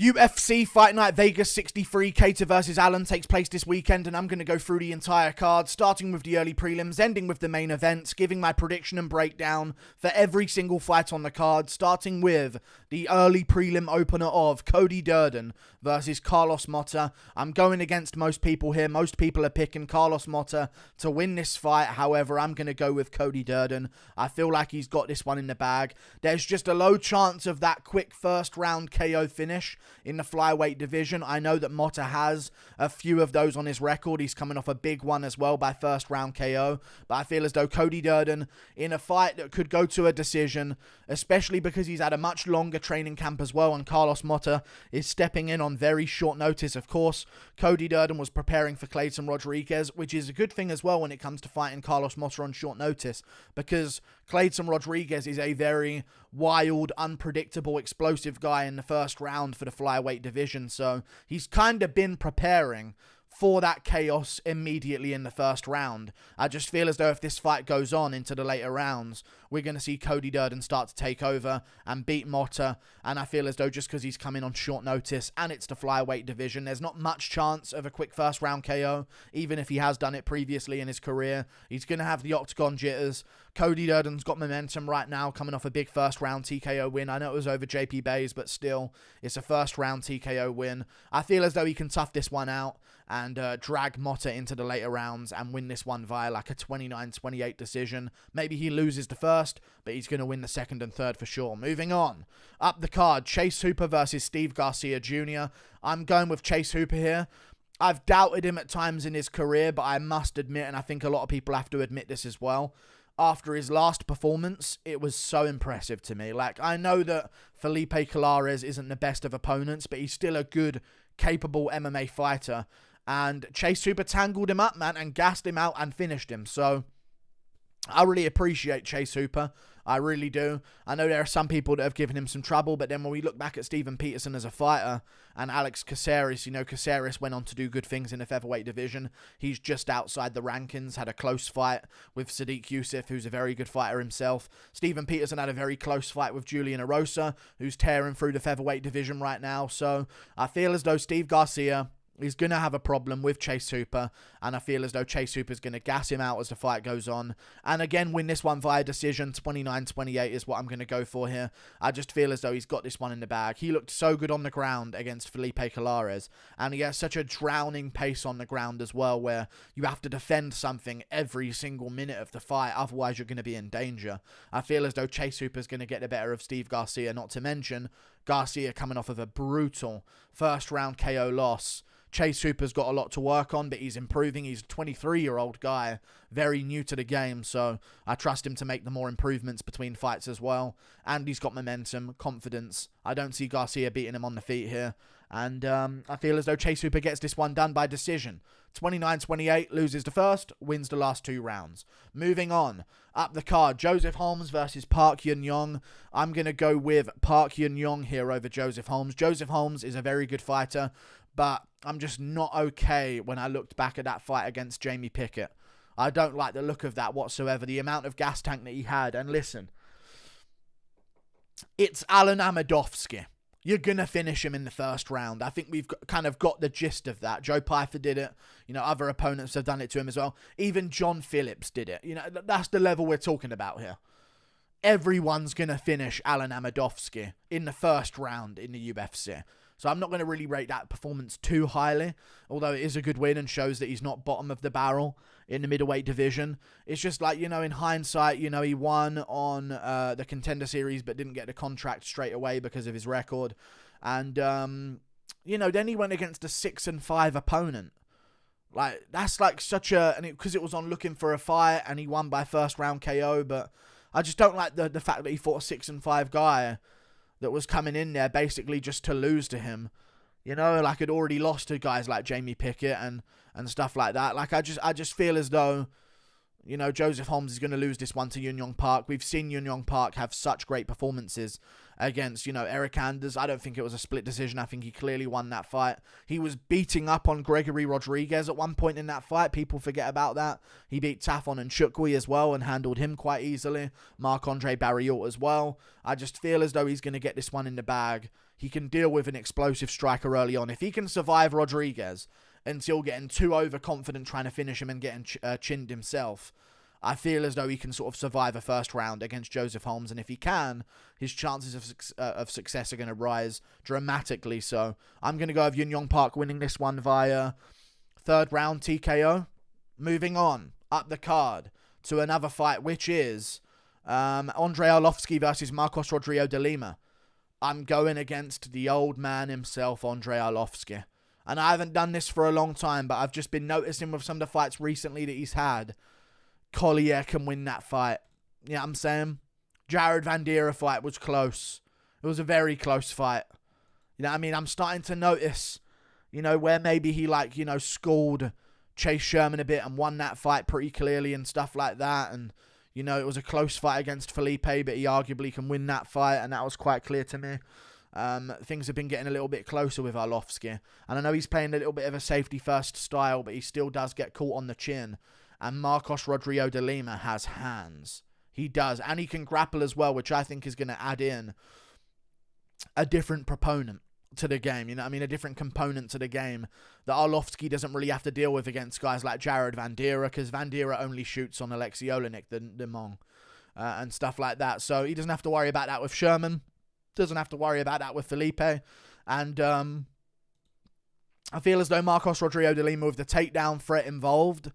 UFC Fight Night Vegas 63, Kattar versus Allen takes place this weekend, and I'm going to go through the entire card, starting with the early prelims, ending with the main events, giving my prediction and breakdown for every single fight on the card, starting with the early prelim opener of Cody Durden versus Carlos Mota. I'm going against most people here. Most people are picking Carlos Mota to win this fight. However, I'm going to go with Cody Durden. I feel like he's got this one in the bag. There's just a low chance of that quick first round KO finish in the flyweight division. I know that Mota has a few of those on his record. He's coming off a big one as well by first round KO. But I feel as though Cody Durden, in a fight that could go to a decision, especially because he's had a much longer training camp as well, and Carlos Mota is stepping in on very short notice. Of course, Cody Durden was preparing for Kleydson Rodriguez, which is a good thing as well when it comes to fighting Carlos Mota on short notice, because Kleydson Rodriguez is a very wild, unpredictable, explosive guy in the first round for the flyweight division. So he's kind of been preparing for that chaos immediately in the first round. I just feel as though if this fight goes on into the later rounds, we're going to see Cody Durden start to take over and beat Mota. And I feel as though just because he's coming on short notice and it's the flyweight division, there's not much chance of a quick first round KO, even if he has done it previously in his career. He's going to have the octagon jitters. Cody Durden's got momentum right now, coming off a big first round TKO win. I know it was over JP Bays, but still, it's a first round TKO win. I feel as though he can tough this one out and drag Mota into the later rounds and win this one via like a 29-28 decision. Maybe he loses the first, but he's going to win the second and third for sure. Moving on. Up the card, Chase Hooper versus Steve Garcia Jr. I'm going with Chase Hooper here. I've doubted him at times in his career, but I must admit, and I think a lot of people have to admit this as well, after his last performance, it was so impressive to me. Like, I know that Felipe Colares isn't the best of opponents, but he's still a good, capable MMA fighter. And Chase Hooper tangled him up, man, and gassed him out and finished him. So I really appreciate Chase Hooper. I really do. I know there are some people that have given him some trouble, but then when we look back at Steven Peterson as a fighter and Alex Caceres, you know, Caceres went on to do good things in the featherweight division. He's just outside the rankings, had a close fight with Sadiq Youssef, who's a very good fighter himself. Steven Peterson had a very close fight with Julian Erosa, who's tearing through the featherweight division right now. So I feel as though Steve Garcia is going to have a problem with Chase Hooper, and I feel as though Chase Hooper is going to gas him out as the fight goes on, and again win this one via decision. 29-28 is what I'm going to go for here. I just feel as though he's got this one in the bag. He looked so good on the ground against Felipe Colares, and he has such a drowning pace on the ground as well, where you have to defend something every single minute of the fight, otherwise you're going to be in danger. I feel as though Chase Hooper is going to get the better of Steve Garcia, not to mention Garcia coming off of a brutal first round KO loss. Chase Hooper's got a lot to work on, but he's improving. He's a 23-year-old guy, very new to the game, so I trust him to make the more improvements between fights as well. And he's got momentum, confidence. I don't see Garcia beating him on the feet here. And I feel as though Chase Hooper gets this one done by decision. 29-28, loses the first, wins the last two rounds. Moving on, up the card, Joseph Holmes versus Park Jun-Yong. I'm going to go with Park Jun-Yong here over Joseph Holmes. Joseph Holmes is a very good fighter, but I'm just not okay when I looked back at that fight against Jamie Pickett. I don't like the look of that whatsoever. The amount of gas tank that he had. And listen, it's Alan Amedovski. You're going to finish him in the first round. I think we've kind of got the gist of that. Joe Pyfer did it. You know, other opponents have done it to him as well. Even John Phillips did it. You know, that's the level we're talking about here. Everyone's going to finish Alan Amedovski in the first round in the UFC. So I'm not going to really rate that performance too highly, although it is a good win and shows that he's not bottom of the barrel in the middleweight division. It's just like, you know, in hindsight, you know, he won on the Contender Series but didn't get the contract straight away because of his record. And, you know, then he went against a 6-5 opponent. Like, that's like such a... and because it was on Looking for a Fight and he won by first round KO, but I just don't like the fact that he fought a 6-5 guy that was coming in there basically just to lose to him. You know, like, had already lost to guys like Jamie Pickett and stuff like that. Like, I just feel as though, you know, Joseph Holmes is going to lose this one to Jun-Yong Park. We've seen Jun-Yong Park have such great performances against, you know, Eric Anders. I don't think it was a split decision. I think he clearly won that fight. He was beating up on Gregory Rodriguez at one point in that fight. People forget about that. He beat Tafon and Chukwi as well and handled him quite easily. Marc-Andre Barriault as well. I just feel as though he's going to get this one in the bag. he can deal with an explosive striker early on. If he can survive Rodriguez until getting too overconfident trying to finish him and getting chinned himself, I feel as though he can sort of survive a first round against Joseph Holmes. And if he can, his chances of success are going to rise dramatically. So I'm going to go with Jun-Yong Park winning this one via third round TKO. Moving on, up the card to another fight, which is Andrei Arlovski versus Marcos Rogerio de Lima. I'm going against the old man himself, Andrei Arlovski. And I haven't done this for a long time, but I've just been noticing with some of the fights recently that he's had, Collier can win that fight. You know what I'm saying? Jared Vanderaa fight was close. It was a very close fight. You know what I mean? I'm starting to notice, you know, where maybe he, like, you know, schooled Chase Sherman a bit and won that fight pretty clearly and stuff like that. And, you know, it was a close fight against Felipe, but he arguably can win that fight, and that was quite clear to me. Things have been getting a little bit closer with Arlovski. And I know he's playing a little bit of a safety-first style, but he still does get caught on the chin. And Marcos Rogerio de Lima has hands. He does. And he can grapple as well, which I think is going to add in a different proponent to the game. You know what I mean? A different component to the game that Arlovski doesn't really have to deal with against guys like Jared Vanderaa, because Vanderaa only shoots on Alexei Olenek, the Mong, and stuff like that. So he doesn't have to worry about that with Sherman. Doesn't have to worry about that with Felipe. And I feel as though Marcos Rogerio de Lima, with the takedown threat involved,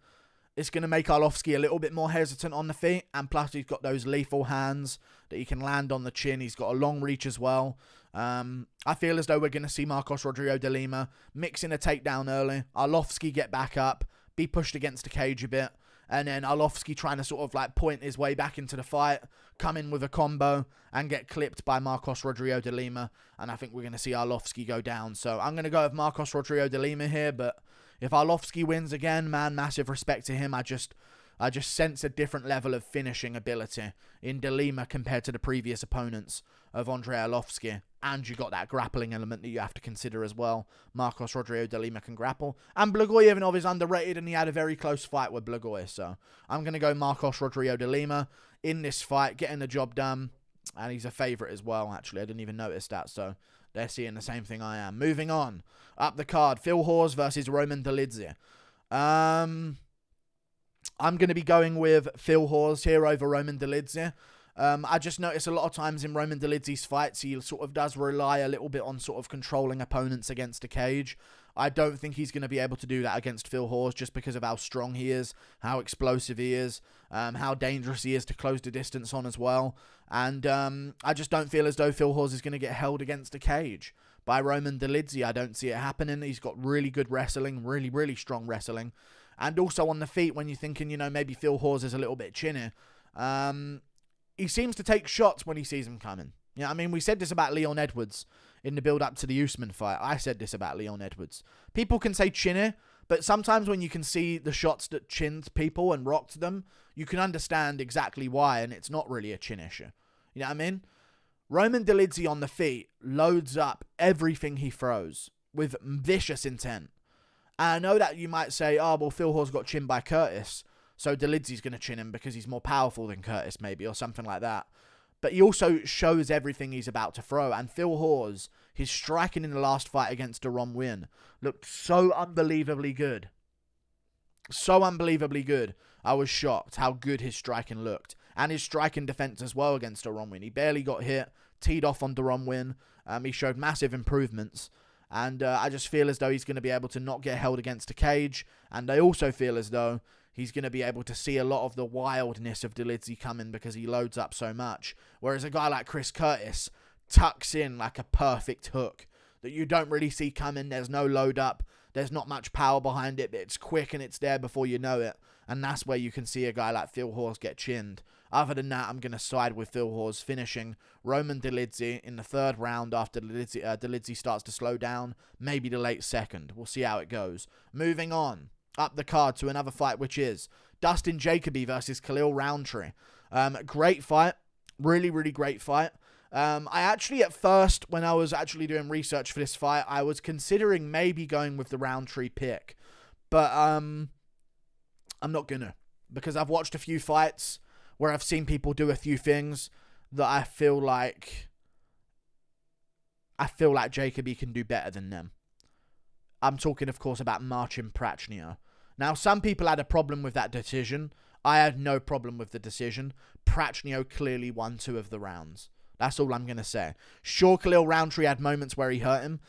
it's going to make Arlovski a little bit more hesitant on the feet. And plus, he's got those lethal hands that he can land on the chin. He's got a long reach as well. I feel as though we're going to see Marcos Rogerio de Lima mix in a takedown early. Arlovski get back up, be pushed against the cage a bit. And then Arlovski trying to sort of like point his way back into the fight, come in with a combo, and get clipped by Marcos Rogerio de Lima. And I think we're going to see Arlovski go down. So I'm going to go with Marcos Rogerio de Lima here, but if Arlovski wins again, man, massive respect to him. I just sense a different level of finishing ability in de Lima compared to the previous opponents of Andrei Arlovski. And you got that grappling element that you have to consider as well. Marcos Rogerio de Lima can grapple. And Blagojevinov is underrated, and he had a very close fight with Blagoy. So I'm going to go Marcos Rogerio de Lima in this fight, getting the job done. And he's a favourite as well, actually. I didn't even notice that. So they're seeing the same thing I am. Moving on. Up the card, Phil Hawes versus Roman Dolidze. I'm going to be going with Phil Hawes here over Roman Dolidze. I just notice a lot of times in Roman Dolidze's fights, he sort of does rely a little bit on sort of controlling opponents against the cage. I don't think he's going to be able to do that against Phil Hawes just because of how strong he is, how explosive he is, how dangerous he is to close the distance on as well. And I just don't feel as though Phil Hawes is going to get held against the cage by Roman Dolidze. I don't see it happening. He's got really good wrestling, really, really strong wrestling. And also on the feet, when you're thinking, you know, maybe Phil Hawes is a little bit chinny, he seems to take shots when he sees them coming. You know what I mean? We said this about Leon Edwards in the build-up to the Usman fight. I said this about Leon Edwards. People can say chinny, but sometimes when you can see the shots that chinned people and rocked them, you can understand exactly why, and it's not really a chin issue. You know what I mean? Roman Dolidze on the feet loads up everything he throws with vicious intent. And I know that you might say, oh, well, Phil Hawes got chinned by Curtis, so Dolidze's going to chin him because he's more powerful than Curtis, maybe, or something like that. But he also shows everything he's about to throw. And Phil Hawes, his striking in the last fight against Durden win, looked so unbelievably good. So unbelievably good. I was shocked how good his striking looked. And his striking defense as well against Durden win. He barely got hit, teed off on Durden win. He showed massive improvements. And I just feel as though he's going to be able to not get held against a cage. And I also feel as though he's going to be able to see a lot of the wildness of Dolidze coming because he loads up so much. Whereas a guy like Chris Curtis tucks in like a perfect hook that you don't really see coming. There's no load up. There's not much power behind it, but it's quick and it's there before you know it. And that's where you can see a guy like Phil Hawes get chinned. Other than that, I'm going to side with Phil Hawes finishing Roman Dolidze in the third round after Dolidze starts to slow down. Maybe the late second. We'll see how it goes. Moving on. Up the card to another fight, which is Dustin Jacoby versus Khalil Rountree. Great fight. Really, really great fight. I actually, at first, when I was actually doing research for this fight, I was considering maybe going with the Rountree pick. But I'm not going to. Because I've watched a few fights where I've seen people do a few things that I feel like I feel like Jacoby can do better than them. I'm talking, of course, about Marcin Prachnio. Now, some people had a problem with that decision. I had no problem with the decision. Prachnio clearly won 2 of the rounds. That's all I'm going to say. Sure, Khalil Rountree had moments where he hurt him.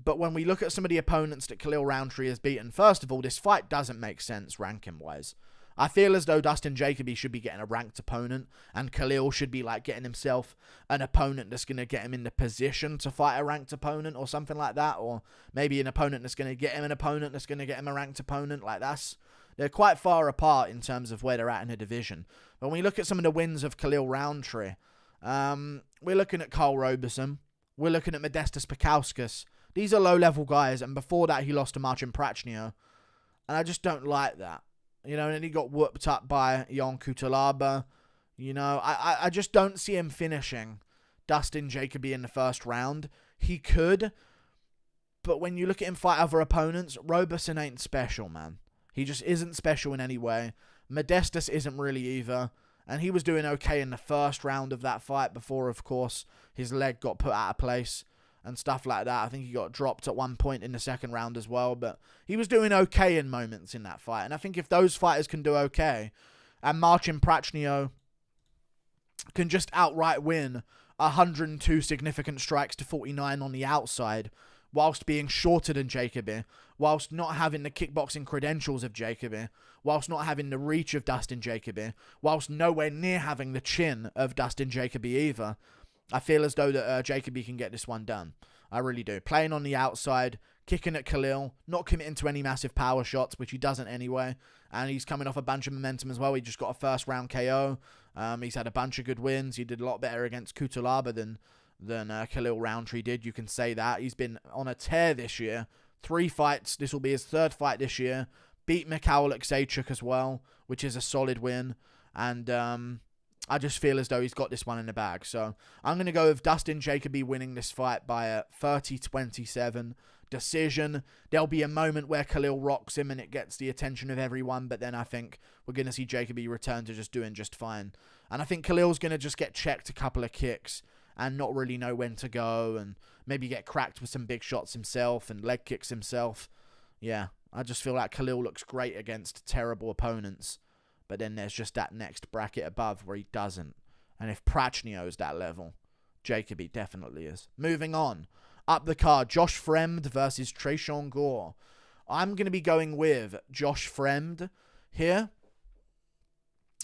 But when we look at some of the opponents that Khalil Rountree has beaten, first of all, this fight doesn't make sense ranking-wise. I feel as though Dustin Jacoby should be getting a ranked opponent, and Khalil should be like getting himself an opponent that's going to get him in the position to fight a ranked opponent or something like that, or maybe an opponent that's going to get him an opponent that's going to get him a ranked opponent. Like they're quite far apart in terms of where they're at in the division. But when we look at some of the wins of Khalil Rountree, we're looking at Carl Roberson, we're looking at Modestas Pekauskas. These are low-level guys, and before that he lost to Marcin Prachnio, and I just don't like that. You know, and then he got whooped up by Jan Kutalaba. You know, I just don't see him finishing Dustin Jacoby in the first round. He could, but when you look at him fight other opponents, Roberson ain't special, man. He just isn't special in any way. Modestas isn't really either, and he was doing okay in the first round of that fight before, of course, his leg got put out of place and stuff like that. I think he got dropped at one point in the second round as well, but he was doing okay in moments in that fight. And I think if those fighters can do okay, and Marcin Prachnio can just outright win 102 significant strikes to 49 on the outside, whilst being shorter than Jacoby, whilst not having the kickboxing credentials of Jacoby, whilst not having the reach of Dustin Jacoby, whilst nowhere near having the chin of Dustin Jacoby either, I feel as though that Jacoby can get this one done. I really do. Playing on the outside, kicking at Khalil, not committing to any massive power shots, which he doesn't anyway. And he's coming off a bunch of momentum as well. He just got a first round KO. He's had a bunch of good wins. He did a lot better against Kutalaba than Khalil Rountree did. You can say that. He's been on a tear this year. 3 fights. This will be his 3rd fight this year. Beat Mikhail Alekseychuk as well, which is a solid win. And I just feel as though he's got this one in the bag. So I'm going to go with Dustin Jacoby winning this fight by a 30-27 decision. There'll be a moment where Khalil rocks him and it gets the attention of everyone, but then I think we're going to see Jacoby return to just doing just fine. And I think Khalil's going to just get checked a couple of kicks and not really know when to go, and maybe get cracked with some big shots himself and leg kicks himself. Yeah, I just feel like Khalil looks great against terrible opponents. But then there's just that next bracket above where he doesn't. And if Prachnio's that level, Jacoby definitely is. Moving on. Up the card, Josh Fremd versus Tresean Gore. I'm going to be going with Josh Fremd here.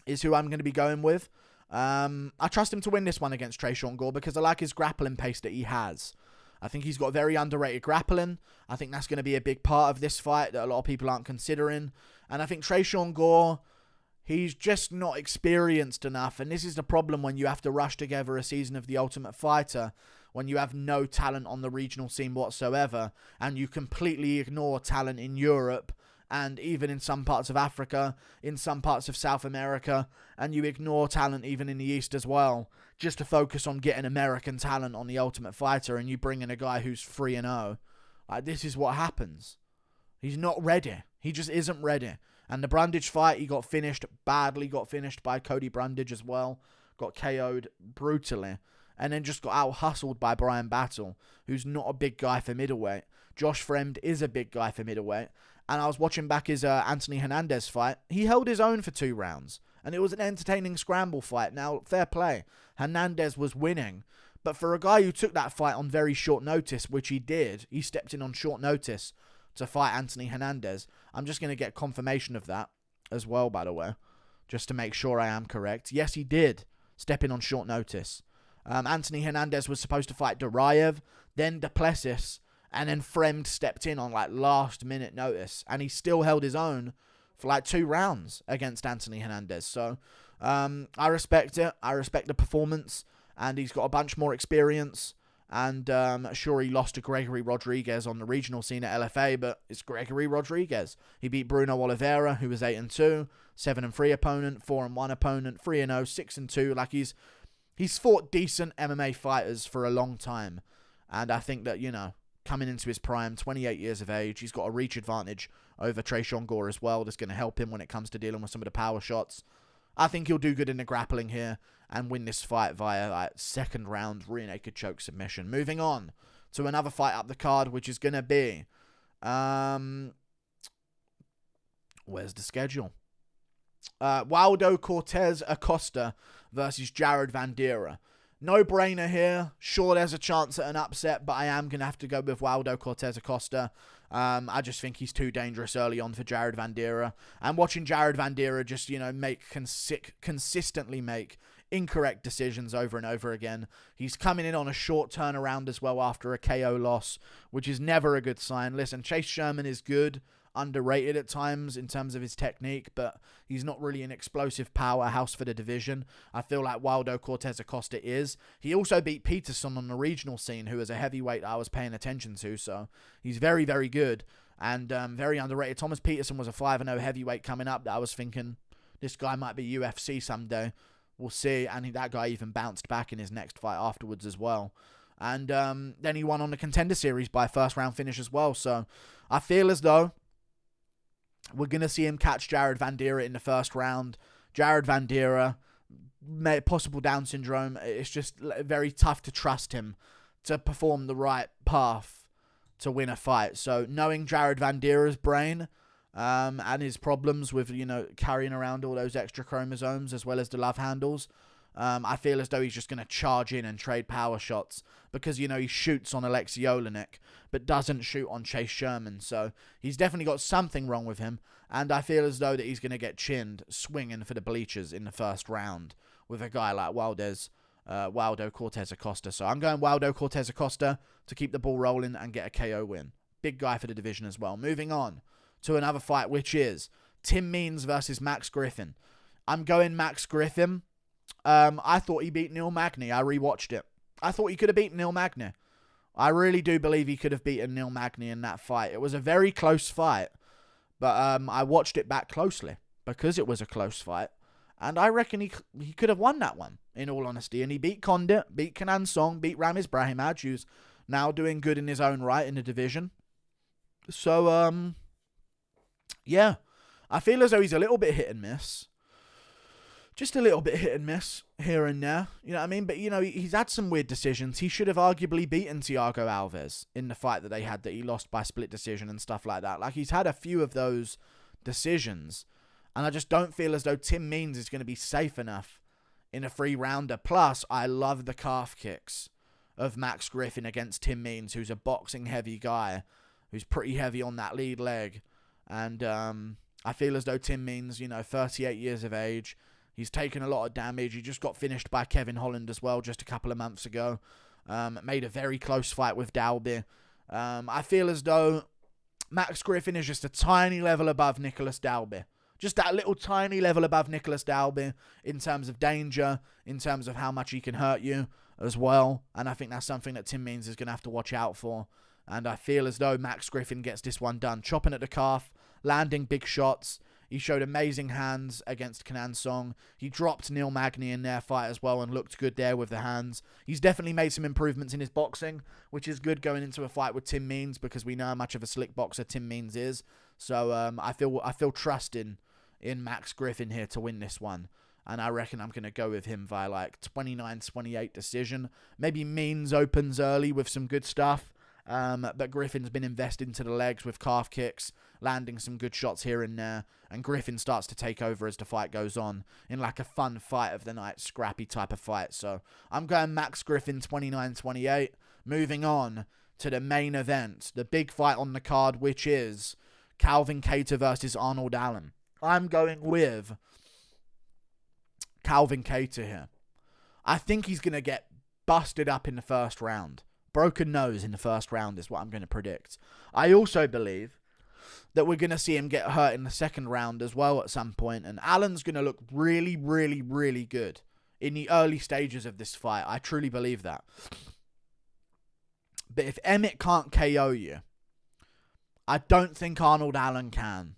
Is who I'm going to be going with. I trust him to win this one against Tresean Gore because I like his grappling pace that he has. I think he's got very underrated grappling. I think that's going to be a big part of this fight that a lot of people aren't considering. And I think Tresean Gore, he's just not experienced enough, and this is the problem when you have to rush together a season of The Ultimate Fighter, when you have no talent on the regional scene whatsoever, and you completely ignore talent in Europe, and even in some parts of Africa, in some parts of South America, and you ignore talent even in the East as well, just to focus on getting American talent on The Ultimate Fighter, and you bring in a guy who's 3-0. This is what happens. He's not ready. He just isn't ready. And the Brundage fight, he got finished badly, got finished by Cody Brundage as well. Got KO'd brutally. And then just got out-hustled by Brian Battle, who's not a big guy for middleweight. Josh Fremd is a big guy for middleweight. And I was watching back his Anthony Hernandez fight. He held his own for 2 rounds. And it was an entertaining scramble fight. Now, fair play. Hernandez was winning. But for a guy who took that fight on very short notice, which he did, he stepped in on short notice to fight Anthony Hernandez. I'm just going to get confirmation of that as well, by the way, just to make sure I am correct. Yes, he did step in on short notice. Anthony Hernandez was supposed to fight Duraev, then Duplessis, and then Fremd stepped in on like last minute notice, and he still held his own for like 2 rounds against Anthony Hernandez. So I respect it. I respect the performance, and he's got a bunch more experience. And sure, he lost to Gregory Rodriguez on the regional scene at LFA, but it's Gregory Rodriguez. He beat Bruno Oliveira, who was 8-2, 7-3 opponent, 4-1 opponent, 3-0, 6-2. Like he's fought decent MMA fighters for a long time, and I think that, you know, coming into his prime, 28 years of age, he's got a reach advantage over Tresean Gore as well. That's going to help him when it comes to dealing with some of the power shots. I think he'll do good in the grappling here and win this fight via like second round rear naked choke submission. Moving on to another fight up the card, which is going to be... where's the schedule? Waldo Cortez-Acosta versus Jared Vanderaa. No-brainer here. Sure, there's a chance at an upset, but I am going to have to go with Waldo Cortez-Acosta. I just think he's too dangerous early on for Jared Vanderaa. And watching Jared Vanderaa just, consistently make incorrect decisions over and over again. He's coming in on a short turnaround as well after a KO loss, which is never a good sign. Listen, Chase Sherman is good, underrated at times in terms of his technique, but he's not really an explosive powerhouse for the division. I feel like Waldo Cortez-Acosta is. He also beat Peterson on the regional scene, who is a heavyweight I was paying attention to, so he's very, very good and very underrated. Thomas Peterson was a 5-0 heavyweight coming up that I was thinking, this guy might be UFC someday. We'll see, and that guy even bounced back in his next fight afterwards as well. And then he won on the Contender Series by first-round finish as well, so I feel as though we're going to see him catch Jared Vanderaa in the first round. Jared Vanderaa, possible Down syndrome. It's just very tough to trust him to perform the right path to win a fight. So knowing Jared Vandeeraa's brain and his problems with, carrying around all those extra chromosomes as well as the love handles, I feel as though he's just going to charge in and trade power shots because, he shoots on Alexei Olenek but doesn't shoot on Chase Sherman. So he's definitely got something wrong with him. And I feel as though that he's going to get chinned swinging for the bleachers in the first round with a guy like Waldo Cortez-Acosta. So I'm going Waldo Cortez-Acosta to keep the ball rolling and get a KO win. Big guy for the division as well. Moving on to another fight, which is Tim Means versus Max Griffin. I'm going Max Griffin. I thought he beat Neil Magny. I rewatched it. I thought he could have beaten Neil Magny. I really do believe he could have beaten Neil Magny in that fight. It was a very close fight, but I watched it back closely because it was a close fight, and I reckon he could have won that one, in all honesty. And he beat Condit, beat Kenan Song, beat Ramiz Brahimaj, who's now doing good in his own right in the division. So, yeah, I feel as though he's a little bit hit and miss. Just a little bit hit and miss here and there. You know what I mean? But, he's had some weird decisions. He should have arguably beaten Thiago Alves in the fight that they had that he lost by split decision and stuff like that. Like, he's had a few of those decisions. And I just don't feel as though Tim Means is going to be safe enough in a 3-rounder. Plus, I love the calf kicks of Max Griffin against Tim Means, who's a boxing-heavy guy, who's pretty heavy on that lead leg. And I feel as though Tim Means, 38 years of age, he's taken a lot of damage. He just got finished by Kevin Holland as well just a couple of months ago. Made a very close fight with Dalby. I feel as though Max Griffin is just a tiny level above Nicholas Dalby. Just that little tiny level above Nicholas Dalby in terms of danger, in terms of how much he can hurt you as well. And I think that's something that Tim Means is going to have to watch out for. And I feel as though Max Griffin gets this one done. Chopping at the calf, landing big shots. He showed amazing hands against Kenan Song. He dropped Neil Magny in their fight as well and looked good there with the hands. He's definitely made some improvements in his boxing, which is good going into a fight with Tim Means because we know how much of a slick boxer Tim Means is. So I feel trust in Max Griffin here to win this one. And I reckon I'm going to go with him via like 29-28 decision. Maybe Means opens early with some good stuff. But Griffin's been invested into the legs with calf kicks, landing some good shots here and there, and Griffin starts to take over as the fight goes on in like a fun fight of the night, scrappy type of fight. So I'm going Max Griffin 29-28. Moving on to the main event, the big fight on the card, which is Calvin Kattar versus Arnold Allen. I'm going with Calvin Kattar here. I think he's going to get busted up in the first round. Broken nose in the first round is what I'm going to predict. I also believe that we're going to see him get hurt in the second round as well at some point. And Allen's going to look really, really, really good in the early stages of this fight. I truly believe that. But if Emmett can't KO you, I don't think Arnold Allen can.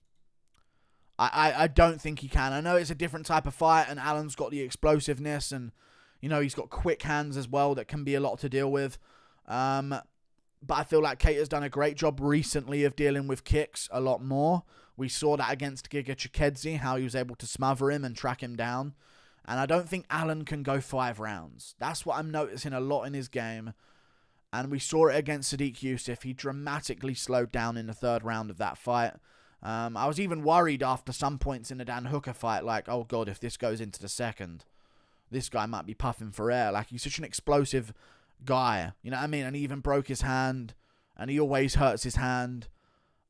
I don't think he can. I know it's a different type of fight and Allen's got the explosiveness and, he's got quick hands as well that can be a lot to deal with. But I feel like Kattar's done a great job recently of dealing with kicks a lot more. We saw that against Giga Chikadze, how he was able to smother him and track him down. And I don't think Allen can go 5 rounds. That's what I'm noticing a lot in his game. And we saw it against Sodiq Yusuff. He dramatically slowed down in the 3rd round of that fight. I was even worried after some points in the Dan Hooker fight, like, oh God, if this goes into the 2nd, this guy might be puffing for air. Like, he's such an explosive guy, you know what I mean? And he even broke his hand, and he always hurts his hand.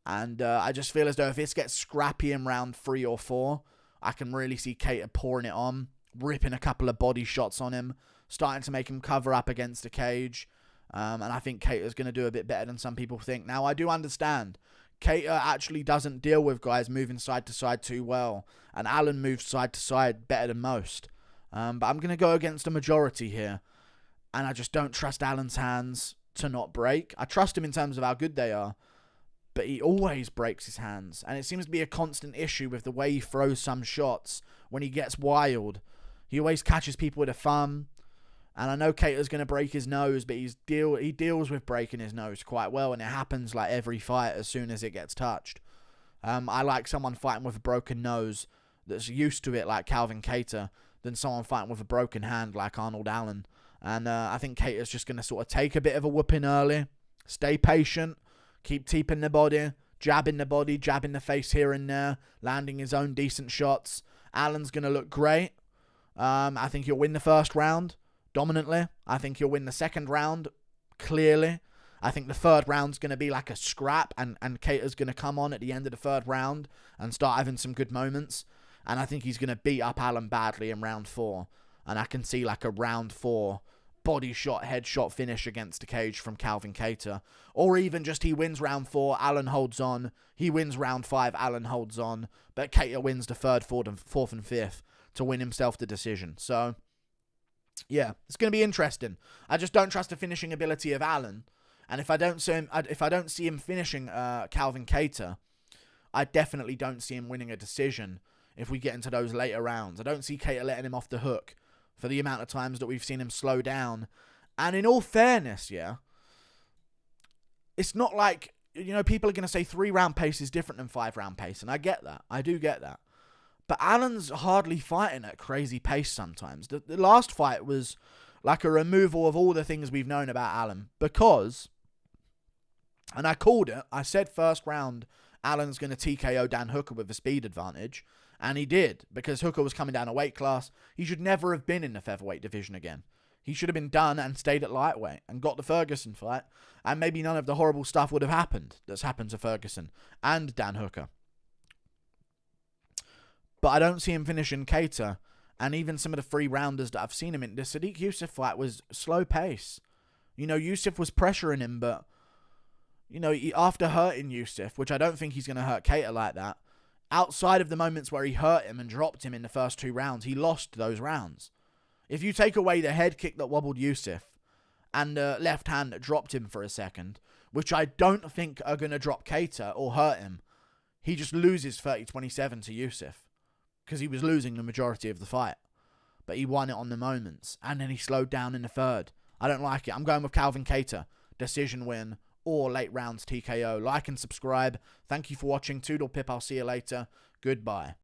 And I just feel as though if this gets scrappy in round 3 or 4, I can really see Kattar pouring it on, ripping a couple of body shots on him, starting to make him cover up against the cage. And I think Kattar's going to do a bit better than some people think. Now, I do understand Kattar actually doesn't deal with guys moving side to side too well, and Allen moves side to side better than most. But I'm going to go against a majority here, and I just don't trust Allen's hands to not break. I trust him in terms of how good they are, but he always breaks his hands, and it seems to be a constant issue with the way he throws some shots when he gets wild. He always catches people with a thumb. And I know Kattar's going to break his nose, but he deals with breaking his nose quite well, and it happens like every fight as soon as it gets touched. I like someone fighting with a broken nose that's used to it like Calvin Kattar than someone fighting with a broken hand like Arnold Allen. And I think Kattar's just going to sort of take a bit of a whooping early, stay patient, keep teeping the body, jabbing the face here and there, landing his own decent shots. Allen's going to look great. I think he'll win the 1st round dominantly. I think he'll win the 2nd round clearly. I think the 3rd round's going to be like a scrap, and Kattar's going to come on at the end of the 3rd round and start having some good moments. And I think he's going to beat up Allen badly in round 4. And I can see like a round 4 body shot, headshot finish against the cage from Calvin Kattar. Or even just he wins round 4, Allen holds on. He wins round 5, Allen holds on. But Kattar wins the 3rd, 4th, and 5th to win himself the decision. So yeah, it's going to be interesting. I just don't trust the finishing ability of Allen, and if I don't see him finishing Calvin Kattar, I definitely don't see him winning a decision if we get into those later rounds. I don't see Kattar letting him off the hook for the amount of times that we've seen him slow down. And in all fairness, yeah, it's not like, you know, people are going to say 3-round pace is different than 5-round pace, and I get that. I do get that. But Allen's hardly fighting at crazy pace sometimes. The last fight was like a removal of all the things we've known about Allen. Because, and I called it, I said 1st round, Allen's going to TKO Dan Hooker with a speed advantage. And he did, because Hooker was coming down a weight class. He should never have been in the featherweight division again. He should have been done and stayed at lightweight and got the Ferguson fight. And maybe none of the horrible stuff would have happened that's happened to Ferguson and Dan Hooker. But I don't see him finishing Kattar. And even some of the 3-rounders that I've seen him in, the Sodiq Yusuff fight was slow pace. You know, Yusuff was pressuring him, but, you know, after hurting Yusuff, which I don't think he's going to hurt Kattar like that, outside of the moments where he hurt him and dropped him in the first 2 rounds, he lost those rounds. If you take away the head kick that wobbled Yusuff and the left hand that dropped him for a second, which I don't think are going to drop Kattar or hurt him, he just loses 30-27 to Yusuff. Because he was losing the majority of the fight. But he won it on the moments. And then he slowed down in the 3rd. I don't like it. I'm going with Calvin Kattar. Decision win or late rounds TKO. Like and subscribe. Thank you for watching. Toodle pip. I'll see you later. Goodbye.